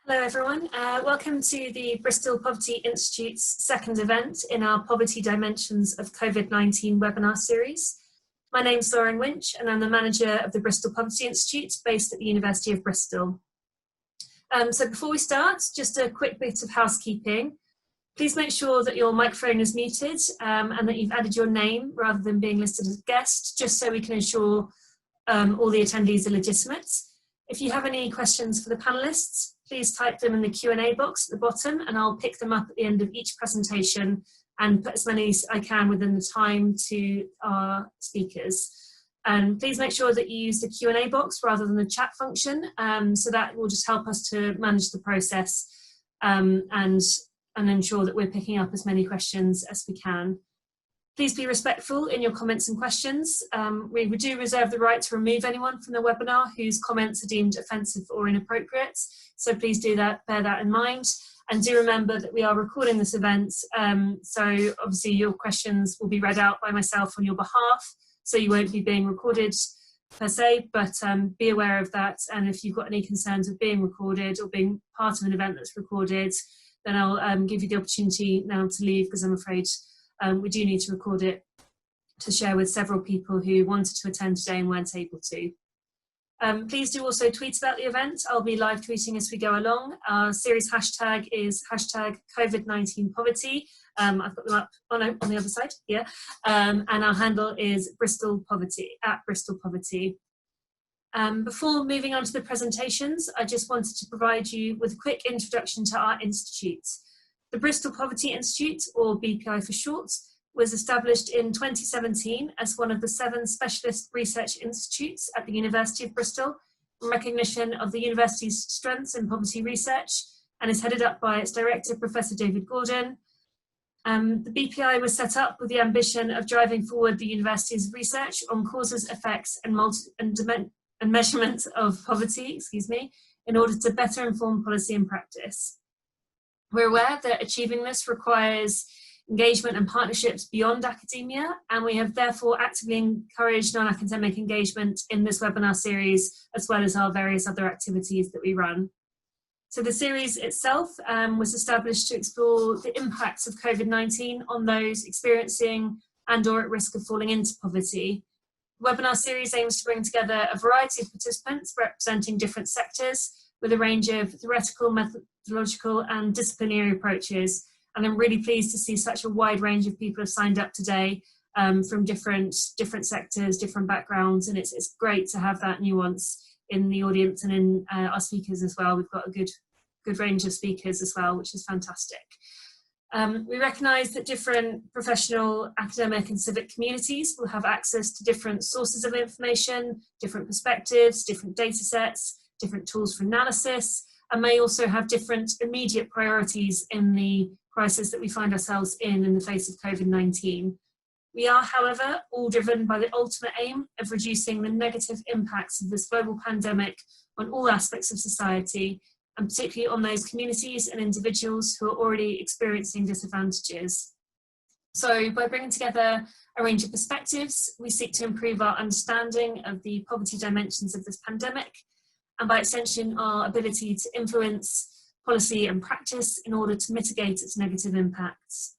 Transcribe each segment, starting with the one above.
Hello everyone, welcome to the Bristol Poverty Institute's second event in our Poverty Dimensions of COVID-19 webinar series. My name's Lauren Winch and I'm the manager of the Bristol Poverty Institute based at the University of Bristol. So before we start, just a quick bit of housekeeping. Please make sure that your microphone is muted and that you've added your name rather than being listed as a guest, just so we can ensure all the attendees are legitimate. If you have any questions for the panelists, please type them in the Q&A box at the bottom and I'll pick them up at the end of each presentation and put as many as I can within the time to our speakers. And please make sure that you use the Q&A box rather than the chat function, so that will just help us to manage the process and ensure that we're picking up as many questions as we can. Please be respectful in your comments and questions. We do reserve the right to remove anyone from the webinar whose comments are deemed offensive or inappropriate. So please do that, bear that in mind. And do remember that we are recording this event. So obviously your questions will be read out by myself on your behalf. So you won't be being recorded per se, but be aware of that. And if you've got any concerns of being recorded or being part of an event that's recorded, then I'll give you the opportunity now to leave, because I'm afraid we do need to record it to share with several people who wanted to attend today and weren't able to. Please do also tweet about the event. I'll be live tweeting as we go along. Our series hashtag is hashtag COVID-19 poverty. I've got them up on the other side here. And our handle is Bristol Poverty, at Bristol Poverty. Before moving on to the presentations, I just wanted to provide you with a quick introduction to our institute. The Bristol Poverty Institute, or BPI for short, was established in 2017 as one of the 7 specialist research institutes at the University of Bristol in recognition of the university's strengths in poverty research, and is headed up by its director, Professor David Gordon. The BPI was set up with the ambition of driving forward the university's research on causes, effects, and measurement of poverty, in order to better inform policy and practice. We're aware that achieving this requires engagement and partnerships beyond academia, and we have therefore actively encouraged non-academic engagement in this webinar series, as well as our various other activities that we run. So the series itself was established to explore the impacts of COVID-19 on those experiencing and/or at risk of falling into poverty. The webinar series aims to bring together a variety of participants representing different sectors with a range of theoretical, methodological and disciplinary approaches. And I'm really pleased to see such a wide range of people have signed up today from different sectors, different backgrounds, and it's great to have that nuance in the audience and in our speakers as well. We've got a good range of speakers as well, which is fantastic. We recognise that different professional, academic and civic communities will have access to different sources of information, different perspectives, different data sets, different tools for analysis, and may also have different immediate priorities in the crisis that we find ourselves in the face of COVID-19. We are, however, all driven by the ultimate aim of reducing the negative impacts of this global pandemic on all aspects of society, and particularly on those communities and individuals who are already experiencing disadvantages. So by bringing together a range of perspectives, we seek to improve our understanding of the poverty dimensions of this pandemic, and by extension, our ability to influence policy and practice in order to mitigate its negative impacts.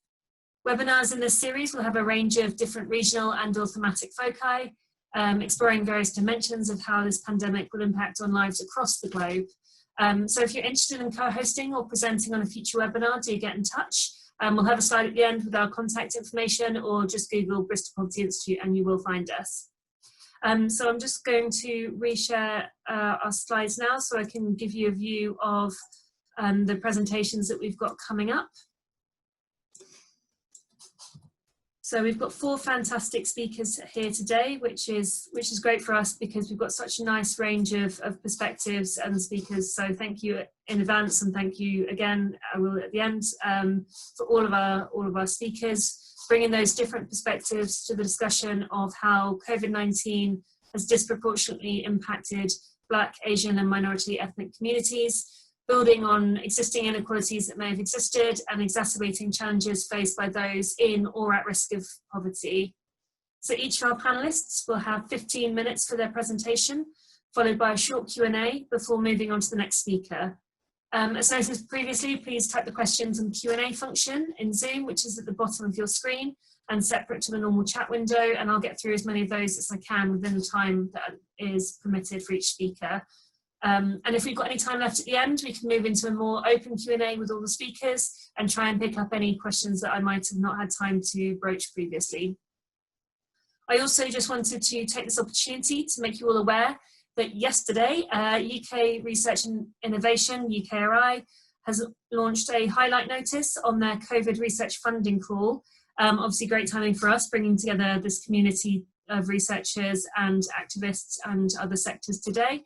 Webinars in this series will have a range of different regional and/or thematic foci, exploring various dimensions of how this pandemic will impact on lives across the globe. So if you're interested in co-hosting or presenting on a future webinar, do get in touch. We'll have a slide at the end with our contact information, or just Google Bristol Poverty Institute and you will find us. So I'm just going to reshare our slides now so I can give you a view of the presentations that we've got coming up. So we've got 4 fantastic speakers here today, which is great for us because we've got such a nice range of perspectives and speakers. So thank you in advance, and thank you again, I will at the end, for all of our speakers, bringing those different perspectives to the discussion of how COVID-19 has disproportionately impacted Black, Asian and minority ethnic communities, building on existing inequalities that may have existed and exacerbating challenges faced by those in or at risk of poverty. So each of our panelists will have 15 minutes for their presentation, followed by a short Q&A before moving on to the next speaker. As noted previously, please type the questions in the Q&A function in Zoom, which is at the bottom of your screen and separate to the normal chat window, and I'll get through as many of those as I can within the time that is permitted for each speaker. And if we've got any time left at the end, we can move into a more open Q&A with all the speakers and try and pick up any questions that I might have not had time to broach previously. I also just wanted to take this opportunity to make you all aware that yesterday, UK Research and Innovation, UKRI, has launched a highlight notice on their COVID research funding call. Obviously great timing for us, bringing together this community of researchers and activists and other sectors today.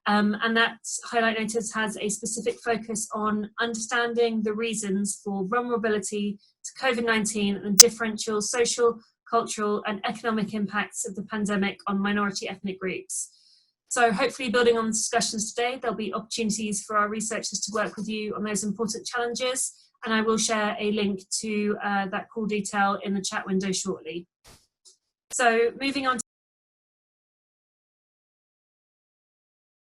And that highlight notice has a specific focus on understanding the reasons for vulnerability to COVID-19 and the differential social, cultural and economic impacts of the pandemic on minority ethnic groups. So hopefully, building on the discussions today, there'll be opportunities for our researchers to work with you on those important challenges, and I will share a link to that call detail in the chat window shortly. So moving on